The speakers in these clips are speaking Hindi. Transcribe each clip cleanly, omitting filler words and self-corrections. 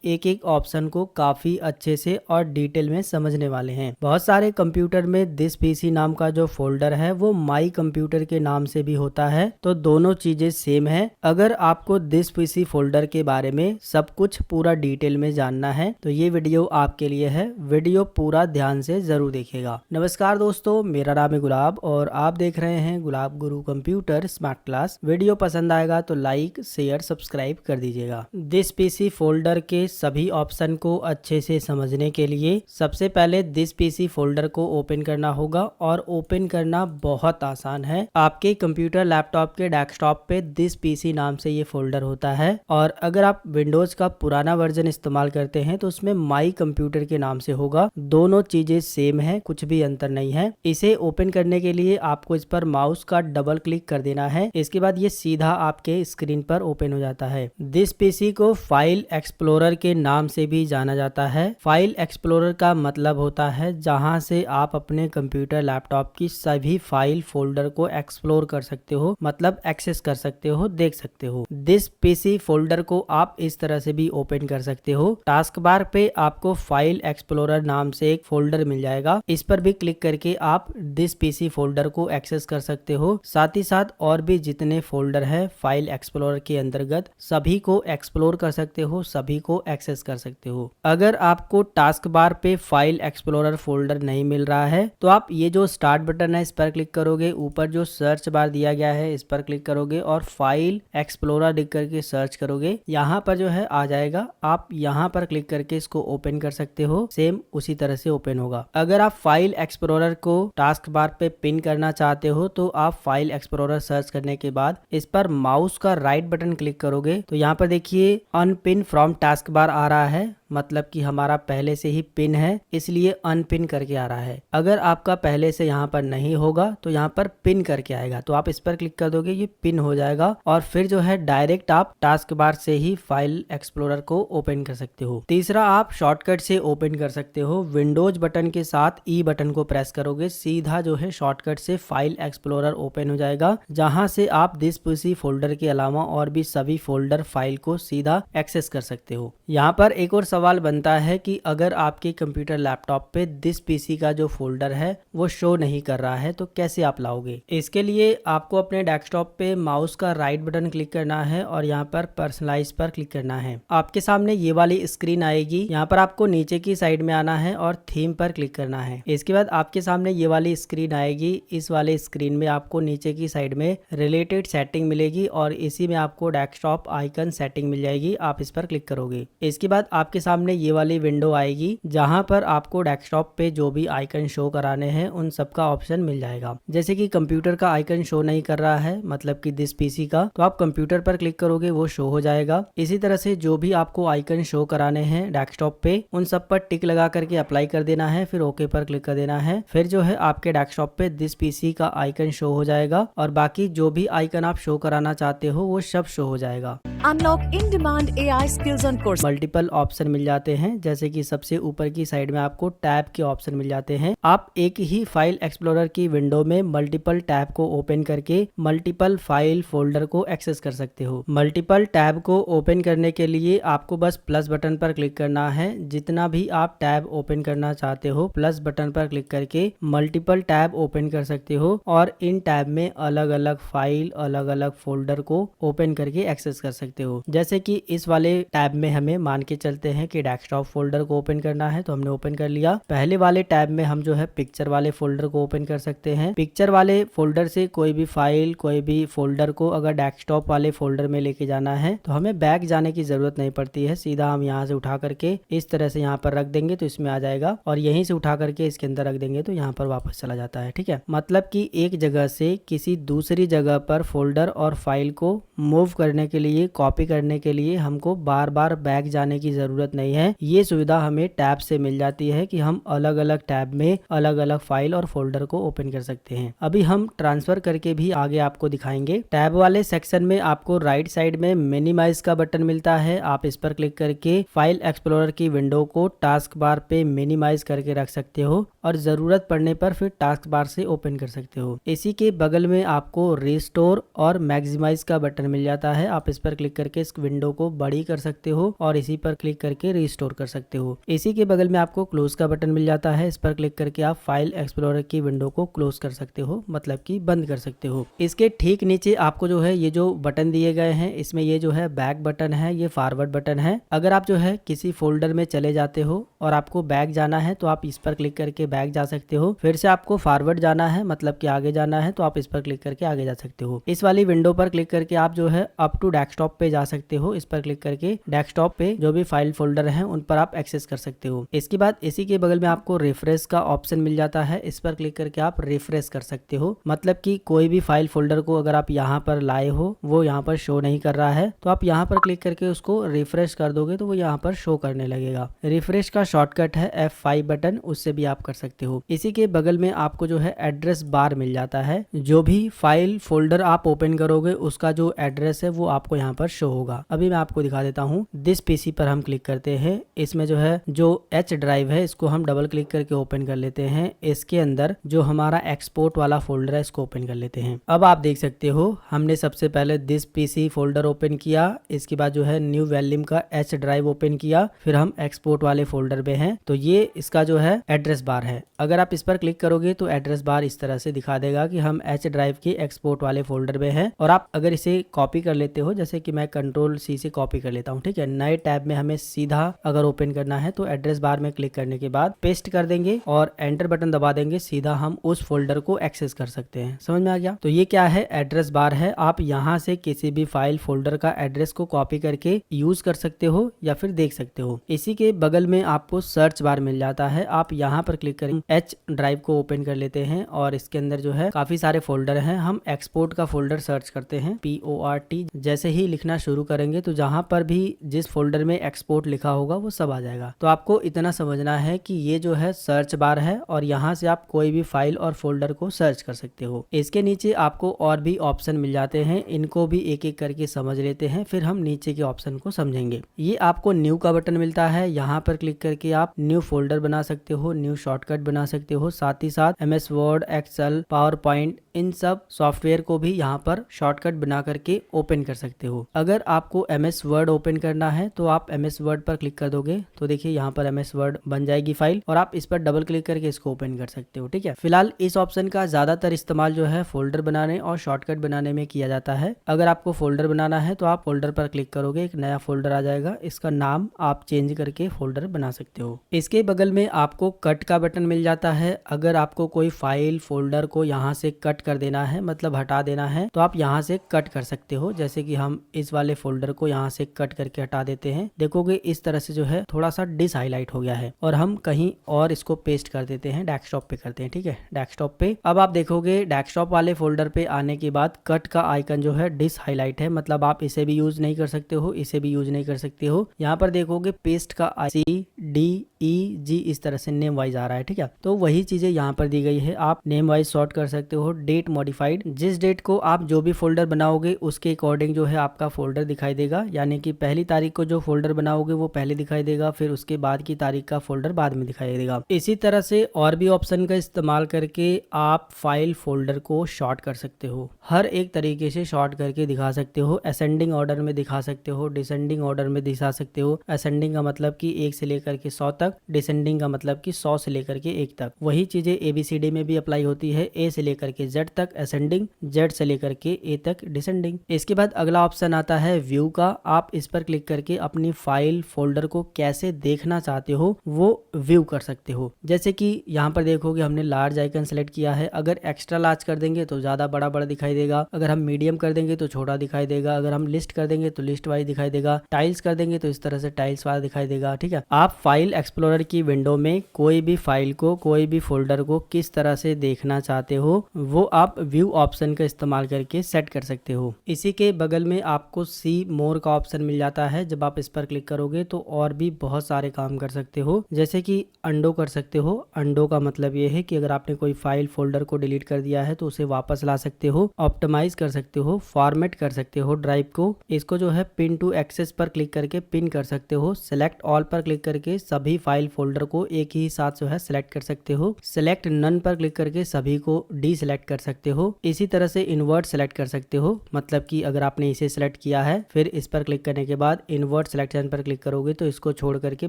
एक एक ऑप्शन को काफी अच्छे से और डिटेल में समझने वाले हैं। बहुत सारे कंप्यूटर में दिस पीसी नाम का जो फोल्डर है वो माई कंप्यूटर के नाम से भी होता है, तो दोनों चीजें सेम है। अगर आपको दिस पीसी फोल्डर के बारे में सब कुछ पूरा डिटेल में जानना है तो ये वीडियो आपके लिए है। वीडियो पूरा ध्यान से जरूर देखिएगा। नमस्कार दोस्तों, मेरा नाम है गुलाब और आप देख रहे हैं गुलाब गुरु कंप्यूटर स्मार्ट क्लास। वीडियो पसंद आएगा तो लाइक शेयर सब्सक्राइब कर दीजिएगा। दिस पीसी फोल्डर के सभी ऑप्शन को अच्छे से समझने के लिए सबसे पहले दिस पीसी फोल्डर को ओपन करना होगा और ओपन करना बहुत आसान है। आपके कंप्यूटर लैपटॉप के डेस्कटॉप पे दिस पीसी नाम से ये फोल्डर होता है और अगर आप विंडोज का पुराना वर्जन इस्तेमाल करते हैं तो उसमें माई कंप्यूटर के नाम से होगा। दोनों चीजें सेम है, कुछ भी अंतर नहीं है। इसे ओपन करने के लिए आपको इस पर माउस का डबल क्लिक कर देना है। इसके बाद ये सीधा आपके स्क्रीन पर ओपन हो जाता है। दिस पीसी को फाइल एक्सप्लोरर के नाम से भी जाना जाता है। फाइल एक्सप्लोरर का मतलब होता है जहां से आप अपने कंप्यूटर लैपटॉप की सभी फाइल फोल्डर को एक्सप्लोर कर सकते हो, मतलब एक्सेस कर सकते हो, देख सकते हो। दिस पीसी फोल्डर को आप इस तरह से भी ओपन कर सकते हो। टास्क बार पे आपको फाइल एक्सप्लोरर नाम से एक फोल्डर मिल जाएगा, इस पर भी क्लिक करके आप दिस पीसी फोल्डर को एक्सेस कर सकते हो। साथ ही साथ और भी जितने फोल्डर है फाइल एक्सप्लोरर के अंतर्गत सभी को एक्सप्लोर कर सकते हो, सभी को एक्सेस कर सकते हो। अगर आपको टास्क बार पे फाइल एक्सप्लोरर फोल्डर नहीं मिल रहा है तो आप ये जो स्टार्ट बटन है इस पर क्लिक करोगे, ऊपर जो सर्च बार दिया गया है इस पर क्लिक करोगे और फाइल एक्सप्लोरर लिख करके सर्च करोगे, यहाँ पर जो है आ जाएगा। आप यहाँ पर क्लिक करके इसको ओपन कर सकते हो, सेम उसी तरह से ओपन होगा। अगर आप फाइल एक्सप्लोरर को टास्क बार पे पिन करना चाहते हो तो आप फाइल एक्सप्लोरर सर्च करने के बाद इस पर माउस का राइट बटन क्लिक करोगे तो यहाँ पर देखिए अनपिन फ्रॉम टास्क बार आ रहा है, मतलब कि हमारा पहले से ही पिन है इसलिए अनपिन करके आ रहा है। अगर आपका पहले से यहाँ पर नहीं होगा तो यहाँ पर पिन करके आएगा, तो आप इस पर क्लिक कर दोगे, ये पिन हो जाएगा और फिर जो है डायरेक्ट आप टास्क बार से ही फाइल एक्सप्लोरर को ओपन कर सकते हो। तीसरा, आप शॉर्टकट से ओपन कर सकते हो। विंडोज बटन के साथ ई बटन को प्रेस करोगे, सीधा जो है शॉर्टकट से फाइल एक्सप्लोरर ओपन हो जाएगा, जहां से आप दिस पीसी फोल्डर के अलावा और भी सभी फोल्डर फाइल को सीधा एक्सेस कर सकते हो। यहाँ पर एक और सवाल बनता है कि अगर आपके कंप्यूटर लैपटॉप पे दिस पीसी का जो फोल्डर है वो शो नहीं कर रहा है तो कैसे आप लाओगे। इसके लिए आपको अपने डेस्कटॉप पे माउस का राइट बटन क्लिक करना है और यहाँ पर पर्सनलाइज पर क्लिक करना है। आपके सामने ये वाली स्क्रीन आएगी, यहाँ पर आपको नीचे की साइड में आना है और थीम पर क्लिक करना है। इसके बाद आपके सामने ये वाली स्क्रीन आएगी, इस वाले स्क्रीन में आपको नीचे की साइड में रिलेटेड सेटिंग मिलेगी और इसी में आपको डेस्कटॉप आइकन सेटिंग मिल जाएगी, आप इस पर क्लिक करोगे। इसके बाद आपके सामने ये वाली विंडो आएगी जहां पर आपको डेस्कटॉप पे जो भी आइकन शो कराने हैं उन सब का ऑप्शन मिल जाएगा। जैसे कि कंप्यूटर का आइकन शो नहीं कर रहा है, मतलब कि दिस पीसी का, तो आप कंप्यूटर पर क्लिक करोगे वो शो हो जाएगा। इसी तरह से जो भी आपको आइकन शो कराने हैं डेस्कटॉप पे उन सब पर टिक लगा करके अप्लाई कर देना है, फिर ओके पर क्लिक कर देना है। फिर जो है आपके डेस्कटॉप पे दिस पीसी का आइकन शो हो जाएगा और बाकी जो भी आइकन आप शो कराना चाहते हो वो सब शो हो जाएगा। Unlock in-demand AI skills and courses. Multiple option मिल जाते हैं, जैसे कि सबसे ऊपर की साइड में आपको टैब के ऑप्शन मिल जाते हैं। आप एक ही फाइल एक्सप्लोरर की विंडो में मल्टीपल टैब को ओपन करके मल्टीपल फाइल फोल्डर को एक्सेस कर सकते हो। मल्टीपल टैब को ओपन करने के लिए आपको बस प्लस बटन पर क्लिक करना है। जितना भी आप टैब ओपन करना चाहते हो प्लस बटन पर क्लिक करके मल्टीपल टैब ओपन कर सकते हो और इन टैब में अलग अलग फाइल अलग अलग फोल्डर को ओपन करके एक्सेस कर सकते हो। जैसे कि इस वाले टैब में हमें मान के चलते हैं कि डेस्कटॉप फोल्डर को ओपन करना है तो हमने ओपन कर लिया। पहले वाले टैब में हम जो है पिक्चर वाले फोल्डर को ओपन कर सकते हैं। पिक्चर वाले फोल्डर से कोई भी फाइल कोई भी फोल्डर को अगर डेस्कटॉप वाले फोल्डर में लेके जाना है तो हमें बैक जाने की जरूरत नहीं पड़ती है, सीधा हम यहाँ से उठा करके इस तरह से यहाँ पर रख देंगे तो इसमें आ जाएगा और यहीं से उठा करके इसके अंदर रख देंगे तो यहाँ पर वापस चला जाता है। ठीक है, मतलब कि एक जगह से किसी दूसरी जगह पर फोल्डर और फाइल को मूव करने के लिए, कॉपी करने के लिए हमको बार बार बैक जाने की जरूरत नहीं है। ये सुविधा हमें टैब से मिल जाती है कि हम अलग अलग टैब में अलग अलग फाइल और फोल्डर को ओपन कर सकते हैं। अभी हम ट्रांसफर करके भी आगे आपको दिखाएंगे। टैब वाले सेक्शन में आपको राइट साइड में मिनिमाइज का बटन मिलता है। आप इस पर क्लिक करके फाइल एक्सप्लोरर की विंडो को टास्क बार पे मिनिमाइज करके रख सकते हो और जरूरत पड़ने पर फिर टास्क बार से ओपन कर सकते हो। इसी के बगल में आपको रिस्टोर और मैक्सिमाइज का बटन मिल जाता है। आप इस पर क्लिक करके इस विंडो को बड़ी कर सकते हो और इसी पर क्लिक करके रिस्टोर कर सकते हो। इसी के बगल में आपको क्लोज का बटन मिल जाता है। इस पर क्लिक करके आप फाइल एक्सप्लोरर की विंडो को क्लोज कर सकते हो, मतलब कि बंद कर सकते हो। इसके ठीक नीचे आपको जो है ये जो बटन दिए गए हैं, इसमें ये जो है बैक बटन है, ये फॉरवर्ड बटन है। अगर आप जो है किसी फोल्डर में चले जाते हो और आपको बैक जाना है तो आप इस पर क्लिक करके बैक जा सकते हो। फिर से आपको फॉरवर्ड जाना है, मतलब कि आगे जाना है, तो आप इस पर क्लिक करके आगे जा सकते हो। इस वाली विंडो पर क्लिक करके आप जो है अप टू डेस्कटॉप पे जा सकते हो। इस पर क्लिक करके डेस्कटॉप पे जो भी फाइल फोल्डर हैं उन पर आप एक्सेस कर सकते हो। इसके बाद इसी के बगल में आपको रिफ्रेश का ऑप्शन मिल जाता है। इस पर क्लिक करके आप रिफ्रेश कर सकते हो, मतलब कि कोई भी फाइल फोल्डर को अगर आप यहाँ पर लाए हो वो यहाँ पर शो नहीं कर रहा है तो आप यहाँ पर क्लिक करके उसको रिफ्रेश कर दोगे तो वो यहाँ पर शो करने लगेगा। रिफ्रेश का शॉर्टकट है F5 बटन, उससे भी आप कर सकते हो। इसी के बगल में आपको जो है एड्रेस बार मिल जाता है। जो भी फाइल फोल्डर आप ओपन करोगे उसका जो एड्रेस है वो आपको यहाँ पर शो होगा। अभी मैं आपको दिखा देता हूँ। दिस पीसी पर हम क्लिक करते हैं। इसमें जो है जो H ड्राइव है इसको हम डबल क्लिक करके ओपन कर लेते हैं। इसके अंदर जो हमारा एक्सपोर्ट वाला फोल्डर है इसको ओपन कर लेते हैं। अब आप देख सकते हो हमने सबसे पहले दिस पीसी फोल्डर ओपन किया, इसके बाद जो है न्यू वॉल्यूम का H ड्राइव ओपन किया, फिर हम एक्सपोर्ट वाले फोल्डर में हैं। तो ये इसका जो है एड्रेस बार है। अगर आप इस पर क्लिक करोगे तो एड्रेस बार इस तरह से दिखा देगा कि हम H ड्राइव के एक्सपोर्ट वाले फोल्डर में हैं। और आप अगर इसे कॉपी कर लेते हो, जैसे कि मैं Ctrl+C से कॉपी कर लेता हूँ, ठीक है। नए टैब में हमें सीधा अगर ओपन करना है तो एड्रेस बार में क्लिक करने के बाद पेस्ट कर देंगे और एंटर बटन दबा देंगे, सीधा हम उस फोल्डर को एक्सेस कर सकते हैं। समझ में आ गया? तो ये क्या है? एड्रेस बार है। आप यहाँ से किसी भी फाइल फोल्डर का एड्रेस को कॉपी करके यूज कर सकते हो या फिर देख सकते हो। इसी के बगल में आपको सर्च बार मिल जाता है। आप यहाँ पर क्लिक करेंगे, H ड्राइव को ओपन कर लेते हैं और इसके अंदर जो है काफी सारे फोल्डर हैं। हम एक्सपोर्ट का फोल्डर सर्च करते हैं, PORT। जैसे ही लिखना शुरू करेंगे तो जहां पर भी जिस फोल्डर में एक्सपोर्ट लिखा होगा वो सब आ जाएगा। तो आपको इतना समझना है कि ये जो है सर्च बार है और यहाँ से आप कोई भी फाइल और फोल्डर को सर्च कर सकते हो। इसके नीचे आपको और भी ऑप्शन मिल जाते हैं, इनको भी एक एक करके समझ लेते हैं, फिर हम नीचे के ऑप्शन को समझेंगे। ये आपको न्यू का बटन मिलता है। यहाँ पर क्लिक करके आप न्यू फोल्डर बना सकते हो, न्यू शॉर्टकट बना सकते हो। साथ ही साथ MS word, excel, power point, इन सब सॉफ्टवेयर को भी यहाँ पर शॉर्टकट बना करके ओपन कर सकते हो। अगर आपको MS वर्ड ओपन करना है तो आप MS वर्ड पर क्लिक कर दोगे तो देखिए यहाँ पर MS वर्ड बन जाएगी फाइल और आप इस पर डबल क्लिक करके इसको ओपन कर सकते हो, ठीक है। फिलहाल इस ऑप्शन का ज्यादातर इस्तेमाल जो है फोल्डर बनाने और शॉर्टकट बनाने में किया जाता है। अगर आपको फोल्डर बनाना है तो आप फोल्डर पर क्लिक करोगे, एक नया फोल्डर आ जाएगा, इसका नाम आप चेंज करके फोल्डर बना सकते हो। इसके बगल में आपको कट का बटन मिल जाता है। अगर आपको कोई फाइल फोल्डर को यहाँ से कट कर देना है, मतलब हटा देना है, तो आप यहाँ से कट कर सकते हो। जैसे कि हम इस वाले फोल्डर को यहाँ से कट करके हटा देते हैं, देखोगे इस तरह से जो है थोड़ा सा डिस हाईलाइट हो गया है और हम कहीं और इसको पेस्ट कर देते हैं, डेस्कटॉप पे करते हैं, ठीक है। डेस्कटॉप पे अब आप देखोगे डेस्कटॉप वाले फोल्डर पे आने के बाद कट का आइकन जो है डिस हाईलाइट है, मतलब आप इसे भी यूज नहीं कर सकते हो, इसे भी यूज नहीं कर सकते हो। यहाँ पर देखोगे पेस्ट का CDEG इस तरह से नेम वाइज आ रहा है, ठीक है। तो वही चीजें यहाँ पर दी गई है, आप नेम वाइज सॉर्ट कर सकते हो। डेट मॉडिफाइड, जिस डेट को आप जो भी फोल्डर बनाओगे उसके अकॉर्डिंग जो है आपका फोल्डर दिखाई देगा, यानी कि पहली तारीख को जो फोल्डर बनाओगे वो पहले दिखाई देगा, फिर उसके बाद की तारीख का फोल्डर बाद में दिखाई देगा। इसी तरह से और भी ऑप्शन का इस्तेमाल करके आप फाइल फोल्डर को शॉर्ट कर सकते हो, हर एक तरीके से शॉर्ट करके दिखा सकते हो। असेंडिंग ऑर्डर में दिखा सकते हो, डिसेंडिंग ऑर्डर में दिखा सकते हो। असेंडिंग का मतलब कि 1 से लेकर के 100 तक, डिसेंडिंग का मतलब कि 100 से लेकर के 1 तक। वही चीजें ABCD में भी अप्लाई होती है, A से लेकर के Z तक असेंडिंग, Z से लेकर के A तक डिसेंडिंग। इसके बाद अगला ऑप्शन आता है व्यू का। आप इस पर क्लिक करके अपनी फाइल फोल्डर को कैसे देखना चाहते हो वो व्यू कर सकते हो। जैसे कि यहाँ पर देखोगे हमने लार्ज आइकन सेलेक्ट किया है, अगर एक्स्ट्रा लार्ज कर देंगे तो ज्यादा बड़ा बड़ा दिखाई देगा, अगर हम मीडियम कर देंगे तो छोटा दिखाई देगा, अगर हम लिस्ट कर देंगे तो लिस्ट वाइज दिखाई देगा, टाइल्स कर देंगे तो इस तरह से टाइल्स वाला दिखाई देगा, ठीक है। आप फाइल एक्सप्लोरर की विंडो में कोई भी फाइल को, कोई भी फोल्डर को किस तरह से देखना चाहते हो वो आप व्यू ऑप्शन का इस्तेमाल करके सेट कर सकते हो। इसी के बगल में आपको सी मोर का ऑप्शन मिल जाता है। जब आप इस पर क्लिक करोगे करोगे तो और भी बहुत सारे काम कर सकते हो, जैसे कि अंडो कर सकते हो। अंडो का मतलब ये है कि अगर आपने कोई फाइल फोल्डर को डिलीट कर दिया है तो उसे वापस ला सकते हो, ऑप्टिमाइज कर सकते हो, फॉर्मेट कर सकते हो ड्राइव को। इसको जो है पिन टू एक्सेस पर क्लिक करके पिन कर सकते हो। सेलेक्ट ऑल पर क्लिक करके सभी फाइल फोल्डर को एक ही साथ जो है सेलेक्ट कर सकते हो। सेलेक्ट नन पर क्लिक करके सभी को डी सेलेक्ट कर सकते हो। इसी तरह से इन्वर्ट सेलेक्ट कर सकते हो, मतलब कि अगर आपने इसे सेलेक्ट किया है फिर इस पर क्लिक करने के बाद इन्वर्ट सिलेक्शन पर क्लिक करोगे तो इसको छोड़ करके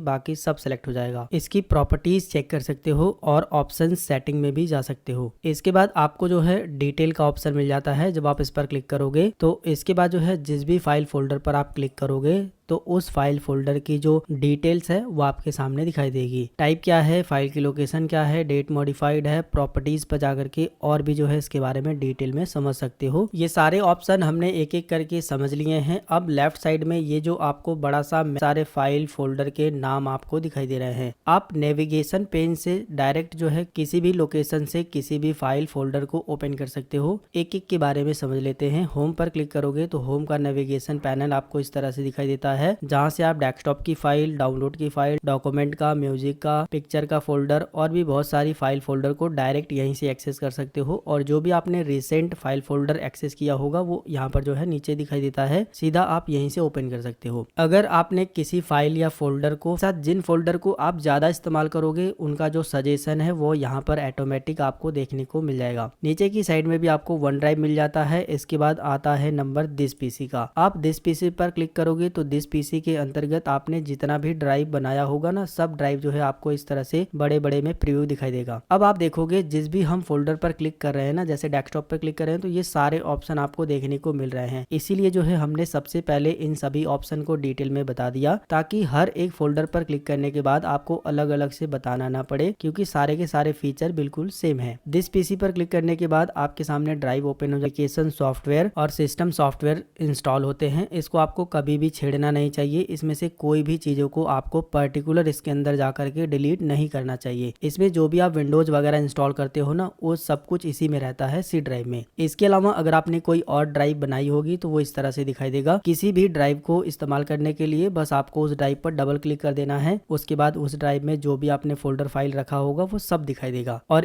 बाकी सब सेलेक्ट हो जाएगा। इसकी प्रॉपर्टीज चेक कर सकते हो और ऑप्शन सेटिंग में भी जा सकते हो। इसके बाद आपको जो है डिटेल का ऑप्शन मिल जाता है। जब आप इस पर क्लिक करोगे तो इसके बाद जो है जिस भी फाइल फोल्डर पर आप क्लिक करोगे तो उस फाइल फोल्डर की जो डिटेल्स है वो आपके सामने दिखाई देगी। टाइप क्या है, फाइल की लोकेशन क्या है, डेट मॉडिफाइड है, प्रॉपर्टीज पर जाकर के और भी जो है इसके बारे में डिटेल में समझ सकते हो। ये सारे ऑप्शन हमने एक एक करके समझ लिए हैं। अब लेफ्ट साइड में ये जो आपको बड़ा सा सारे फाइल फोल्डर के नाम आपको दिखाई दे रहे हैं, आप नेविगेशन पेन से डायरेक्ट जो है किसी भी लोकेशन से किसी भी फाइल फोल्डर को ओपन कर सकते हो। एक एक के बारे में समझ लेते हैं। होम पर क्लिक करोगे तो होम का नेविगेशन पैनल आपको इस तरह से दिखाई देता है, जहां से आप डेस्कटॉप की फाइल, डाउनलोड की फाइल, डॉक्यूमेंट का, म्यूजिक का, पिक्चर का फोल्डर और भी बहुत सारी फाइल फोल्डर को डायरेक्ट यहीं से एक्सेस कर सकते हो। और जो भी आपने रिसेंट फाइल फोल्डर एक्सेस किया होगा वो यहाँ पर जो है नीचे दिखाई देता है, सीधा आप यहीं से ओपन कर सकते हो। अगर आपने किसी फाइल या फोल्डर को साथ जिन फोल्डर को आप ज्यादा इस्तेमाल करोगे उनका जो सजेशन है वो यहाँ पर ऑटोमेटिक आपको देखने को मिल जाएगा। नीचे की साइड में भी आपको वन ड्राइव मिल जाता है। इसके बाद आता है नंबर दिस पीसी का। आप दिस पीसी पर क्लिक करोगे तो दिस पीसी के अंतर्गत आपने जितना भी ड्राइव बनाया होगा ना, सब ड्राइव जो है आपको इस तरह से बड़े बड़े में प्रीव्यू दिखाई देगा। अब आप देखोगे जिस भी हम फोल्डर पर क्लिक कर रहे हैं ना, जैसे डेस्कटॉप पर क्लिक कर रहे हैं तो ये सारे ऑप्शन आपको देखने को मिल रहे हैं। इसीलिए जो है हमने सबसे पहले इन सभी ऑप्शन को डिटेल में बता दिया, ताकि हर एक फोल्डर पर क्लिक करने के बाद आपको अलग अलग से बताना ना पड़े, क्योंकि सारे के सारे फीचर बिल्कुल सेम है। दिस पीसी पर क्लिक करने के बाद आपके सामने ड्राइव ओपन हो जाए। एप्लीकेशन सॉफ्टवेयर और सिस्टम सॉफ्टवेयर इंस्टॉल होते हैं। इसको आपको कभी भी छेड़ना नहीं चाहिए। इसमें से कोई भी चीजों को आपको पर्टिकुलर इसके अंदर जाकर के डिलीट नहीं करना चाहिए। इसमें जो भी आप विंडोज वगैरह इंस्टॉल करते हो ना, वो सब कुछ इसी में रहता है, सी ड्राइव में। इसके अलावा अगर आपने कोई और ड्राइव बनाई होगी तो वो इस तरह से दिखाई देगा। किसी भी ड्राइव को इस्तेमाल करने के लिए बस आपको उस ड्राइव पर डबल क्लिक कर देना है। उसके बाद उस ड्राइव में जो भी आपने फोल्डर फाइल रखा होगा वो सब दिखाई देगा। और